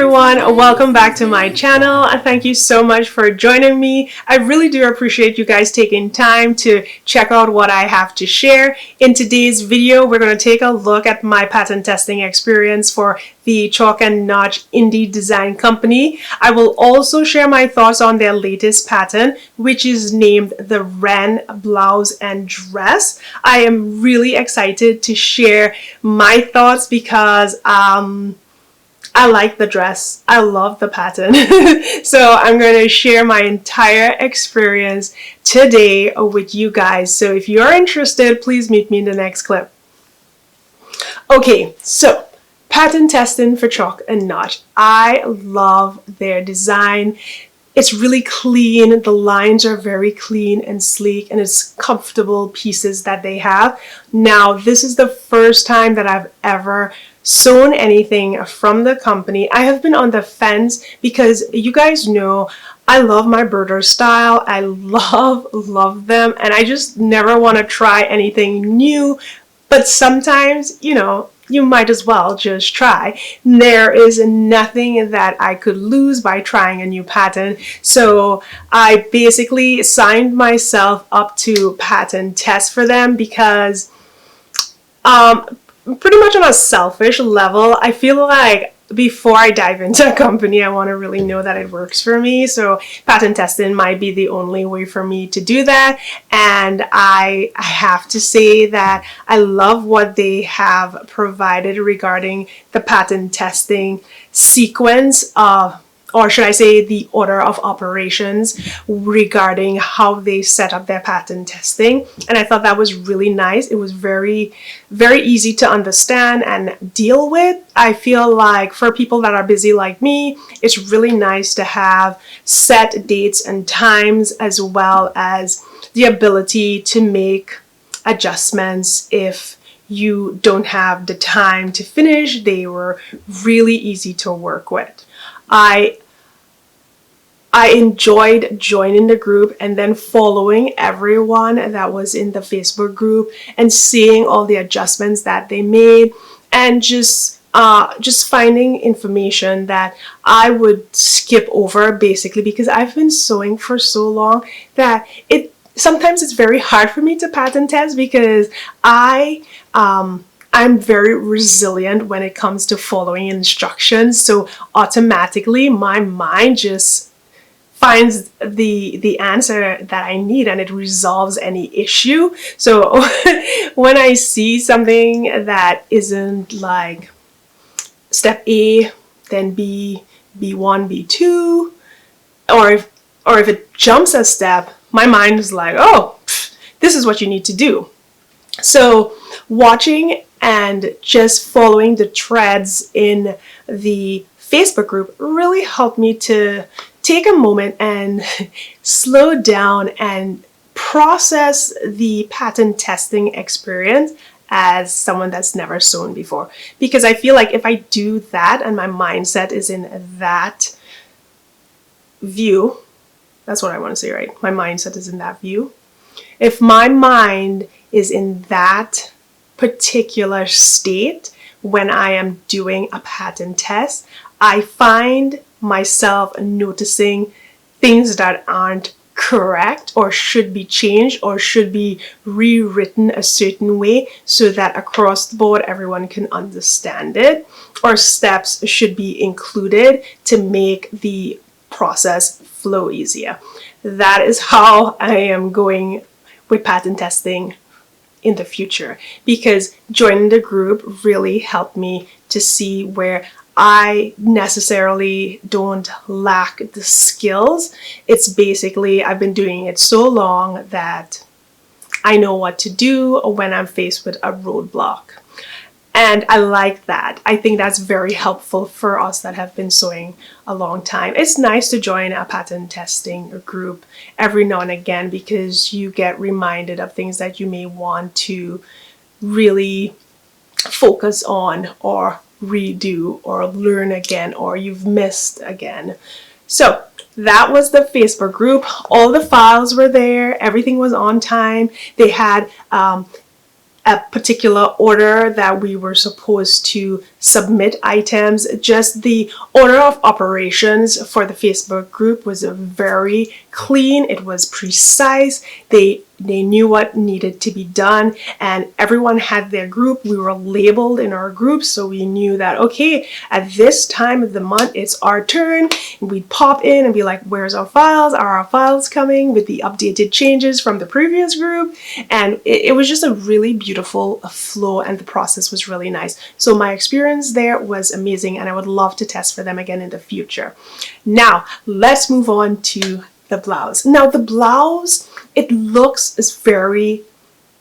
everyone, welcome back to my channel. Thank you so much for joining me. I really do appreciate you guys taking time to check out what I have to share. In today's video, we're going to take a look at my pattern testing experience for the Chalk and Notch indie design company. I will also share my thoughts on their latest pattern, which is named the Wren blouse and dress. I am really excited to share my thoughts because I like the dress. I love the pattern. So I'm going to share my entire experience today with you guys. So if you're interested, please meet me in the next clip. Okay, so pattern testing for Chalk and Notch. I love their design. It's really clean. The lines are very clean and sleek, and it's comfortable pieces that they have. Now, this is the first time that I've ever sewn anything from the company. I have been on the fence because you guys know I love my birder style. I love them, and I just never want to try anything new. But sometimes, you know, you might as well just try. There is nothing that I could lose by trying a new pattern. So I basically signed myself up to pattern test for them because pretty much on a selfish level, I feel like before I dive into a company, I want to really know that it works for me. So pattern testing might be the only way for me to do that. And I have to say that I love what they have provided regarding the pattern testing sequence of, or should I say the order of operations regarding how they set up their pattern testing. And I thought that was really nice. It was very easy to understand and deal with. I feel like for people that are busy like me, it's really nice to have set dates and times, as well as the ability to make adjustments if you don't have the time to finish. They were really easy to work with. I enjoyed joining the group and then following everyone that was in the Facebook group and seeing all the adjustments that they made, and just finding information that I would skip over, basically because I've been sewing for so long that sometimes it's very hard for me to pattern test because I'm very resilient when it comes to following instructions. So automatically my mind just finds the answer that I need, and it resolves any issue. So when I see something that isn't like step A, then B, B1, B2, or if it jumps a step, my mind is like, oh, this is what you need to do. So watching and just following the threads in the Facebook group really helped me to take a moment and slow down and process the pattern testing experience as someone that's never sewn before. Because I feel like if I do that and my mindset is in that view, that's what I want to say, right? My mindset is in that view. If my mind is in that particular state when I am doing a pattern test, I find myself noticing things that aren't correct or should be changed or should be rewritten a certain way so that across the board everyone can understand it, or steps should be included to make the process flow easier. That is how I am going with pattern testing in the future, because joining the group really helped me to see where I necessarily don't lack the skills. It's basically I've been doing it so long that I know what to do when I'm faced with a roadblock. And I like that. I think that's very helpful for us that have been sewing a long time. It's nice to join a pattern testing group every now and again because you get reminded of things that you may want to really focus on or redo or learn again, or you've missed again. So that was the Facebook group. All the files were there. Everything was on time. They had a particular order that we were supposed to submit items. Just the order of operations for the Facebook group was very clean. It was precise. They knew what needed to be done, and everyone had their group. We were labeled in our group, so we knew that, okay, at this time of the month, it's our turn. And we'd pop in and be like, where's our files? Are our files coming with the updated changes from the previous group? And it was just a really beautiful flow, and the process was really nice. So my experience there was amazing, and I would love to test for them again in the future. Now, let's move on to the blouse. Now, the blouse, it looks is very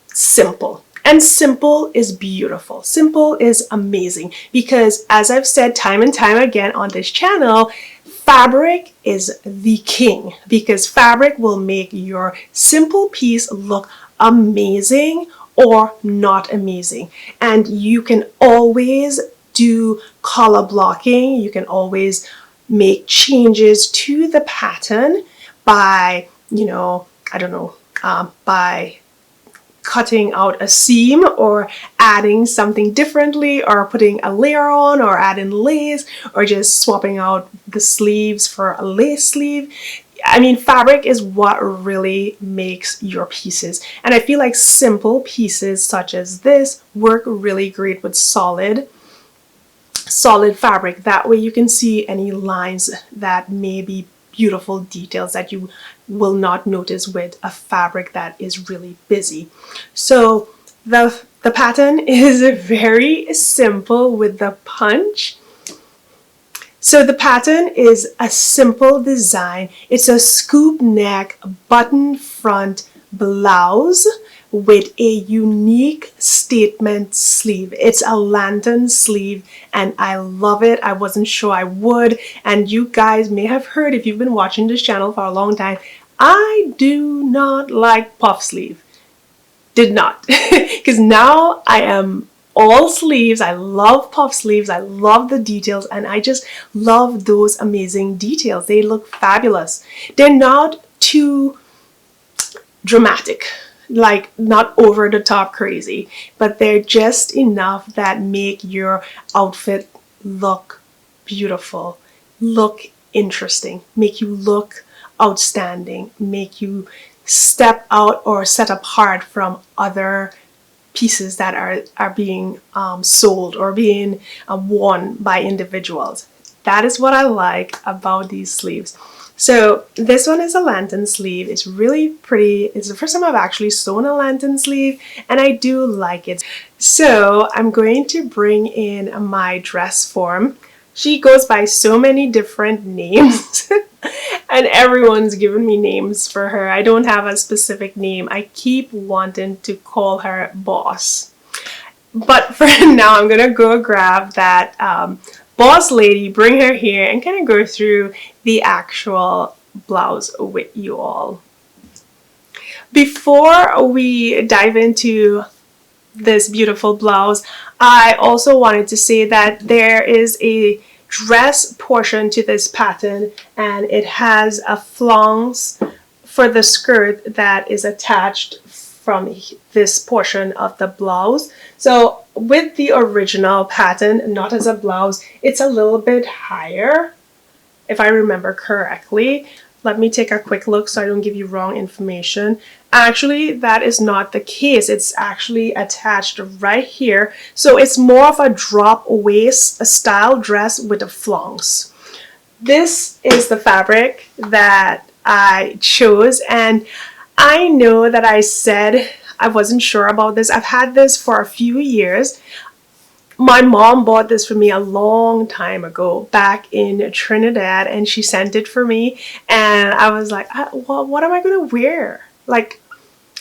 simple, and simple is beautiful. Simple is amazing, because as I've said time and time again on this channel, fabric is the king, because fabric will make your simple piece look amazing or not amazing. And you can always do color blocking. You can always make changes to the pattern by, by cutting out a seam or adding something differently, or putting a layer on, or adding lace, or just swapping out the sleeves for a lace sleeve. I mean, fabric is what really makes your pieces. And I feel like simple pieces such as this work really great with solid fabric. That way you can see any lines that may be beautiful details that you will not notice with a fabric that is really busy. So the pattern is very simple with the punch. So the pattern is a simple design. It's a scoop neck button front blouse with a unique statement sleeve. It's a lantern sleeve, and I love it. I wasn't sure I would, and you guys may have heard, if you've been watching this channel for a long time, I do not like puff sleeve. Did not. Because now I am all sleeves. I love puff sleeves. I love the details, and I just love those amazing details. They look fabulous. They're not too dramatic, like not over the top crazy, but they're just enough that make your outfit look beautiful, look interesting, make you look outstanding, make you step out or set apart from other pieces that are being sold or being worn by individuals. That is what I like about these sleeves. So this one is a lantern sleeve. It's really pretty. It's the first time I've actually sewn a lantern sleeve, and I do like it. So I'm going to bring in my dress form. She goes by so many different names and everyone's given me names for her. I don't have a specific name. I keep wanting to call her Boss. But for now, I'm gonna go grab that Boss lady, bring her here, and kind of go through the actual blouse with you all. Before we dive into this beautiful blouse, I also wanted to say that there is a dress portion to this pattern, and it has a flounce for the skirt that is attached from this portion of the blouse. So with the original pattern, not as a blouse, it's a little bit higher, if I remember correctly. Let me take a quick look so I don't give you wrong information. Actually, that is not the case. It's actually attached right here. So it's more of a drop waist style dress with a flounce. This is the fabric that I chose, and I know that I said I wasn't sure about this. I've had this for a few years. My mom bought this for me a long time ago back in Trinidad, and she sent it for me, and I was like, well, what am I going to wear? Like,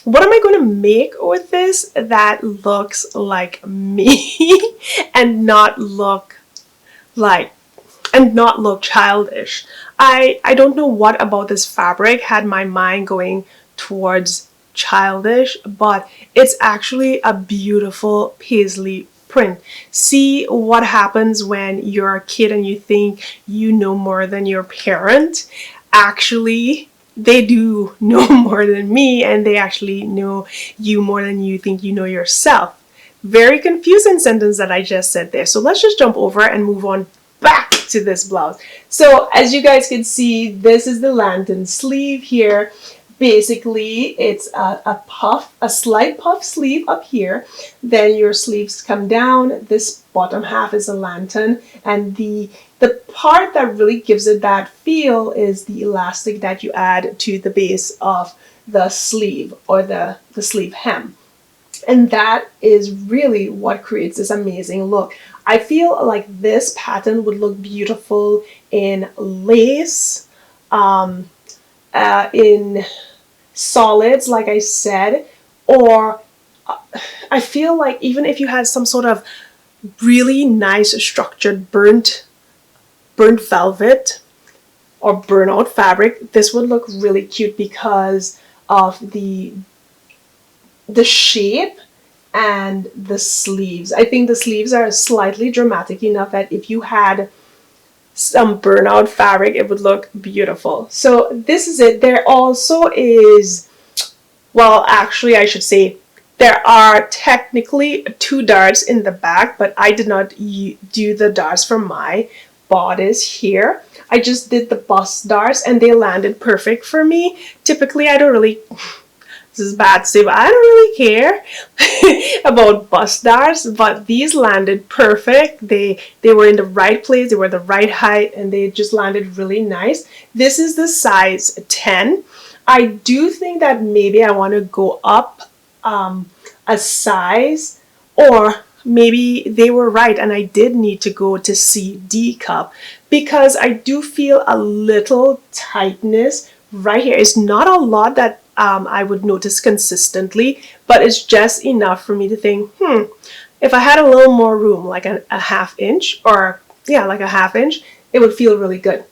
what am I going to make with this that looks like me and not look childish? I don't know what about this fabric had my mind going towards childish, but it's actually a beautiful paisley print. See what happens when you're a kid and you think you know more than your parent. Actually, they do know more than me, and they actually know you more than you think you know yourself. very confusing sentence that I just said there. So let's just jump over and move on back to this blouse. So as you guys can see, this is the lantern sleeve here. Basically, it's a slight puff sleeve up here. Then your sleeves come down. This bottom half is a lantern, and the part that really gives it that feel is the elastic that you add to the base of the sleeve, or the sleeve hem. And that is really what creates this amazing look. I feel like this pattern would look beautiful in lace, in solids, like I said, or I feel like even if you had some sort of really nice structured burnt velvet or burnout fabric, this would look really cute because of the shape and the sleeves. I think the sleeves are slightly dramatic enough that if you had some burnout fabric, it would look beautiful. So this is it. There also is, well, actually I should say there are technically 2 darts in the back, but I did not do the darts for my bodice here. I just did the bust darts and they landed perfect for me. Typically I don't really, this is bad to say, but I don't really care about bust darts, but these landed perfect. They were in the right place, they were the right height, and they just landed really nice. This is the size 10. I do think that maybe I want to go up a size, or maybe they were right and I did need to go to CD cup, because I do feel a little tightness right here. It's not a lot that I would notice consistently, but it's just enough for me to think, if I had a little more room, like a ½ inch, or yeah, like a ½ inch, it would feel really good.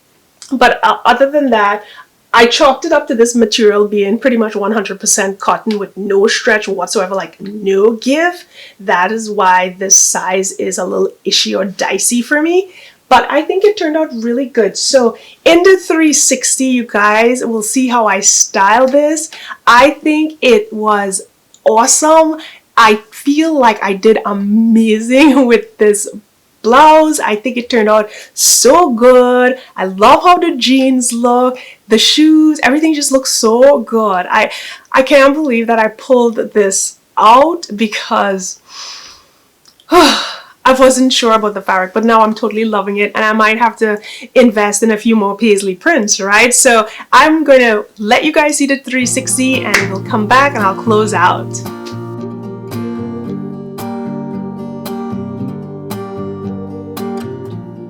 But other than that, I chalked it up to this material being pretty much 100% cotton with no stretch whatsoever, like no give. That is why this size is a little ishy or dicey for me. But I think it turned out really good. So in the 360, you guys will see how I style this. I think it was awesome. I feel like I did amazing with this blouse. I think it turned out so good. I love how the jeans look, the shoes, everything just looks so good. I can't believe that I pulled this out, because I wasn't sure about the fabric, but now I'm totally loving it, and I might have to invest in a few more paisley prints, right? So I'm going to let you guys see the 360 and we'll come back and I'll close out.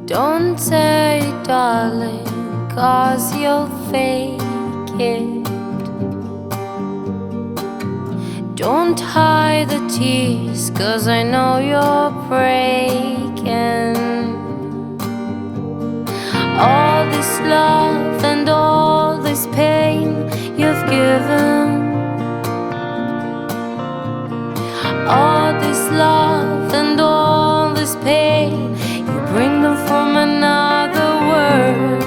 Don't say darling, cause you'll fake it. Don't hide the tears, cause I know you're breaking. All this love and all this pain you've given, all this love and all this pain, you bring them from another world.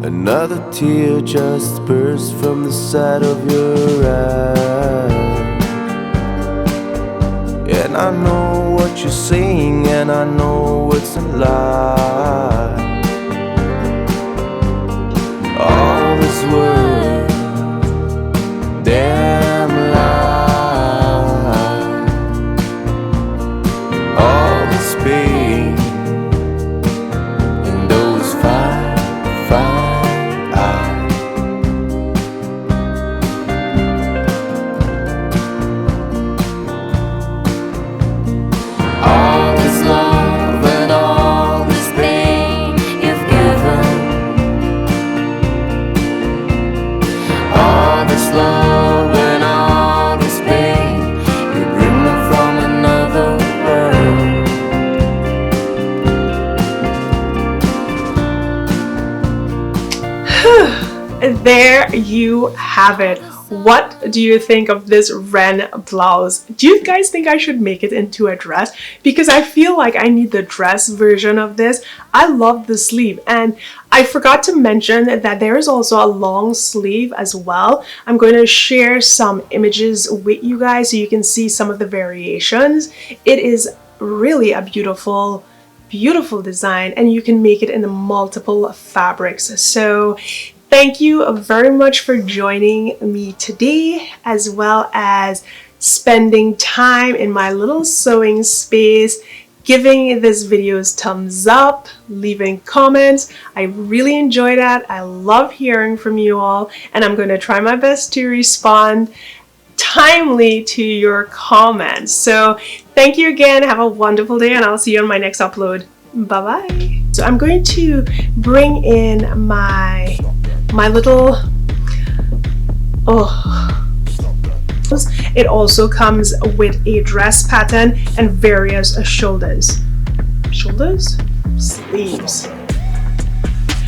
Another tear just burst from the side of your eye, and I know what you're saying, and I know it's a lie. All this world, damn lie. All this pain in those fine eyes. All this love and all this pain you've given, all this love and all this pain, you bring them from another There you have it. what do you think of this Wren blouse? Do you guys think I should make it into a dress? Because I feel like I need the dress version of this. I love the sleeve, and I forgot to mention that there is also a long sleeve as well. I'm going to share some images with you guys so you can see some of the variations. It is really a beautiful design, and you can make it in multiple fabrics. So thank you very much for joining me today, as well as spending time in my little sewing space, giving this video's thumbs up, leaving comments. I really enjoy that. I love hearing from you all, and I'm going to try my best to respond timely to your comments. So thank you again. Have a wonderful day, and I'll see you on my next upload. Bye bye. So I'm going to bring in my little, it also comes with a dress pattern and various sleeves.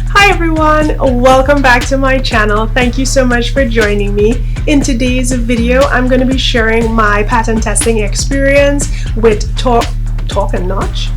Hi everyone, welcome back to my channel. Thank you so much for joining me. In today's video, I'm going to be sharing my pattern testing experience with Talk and Notch.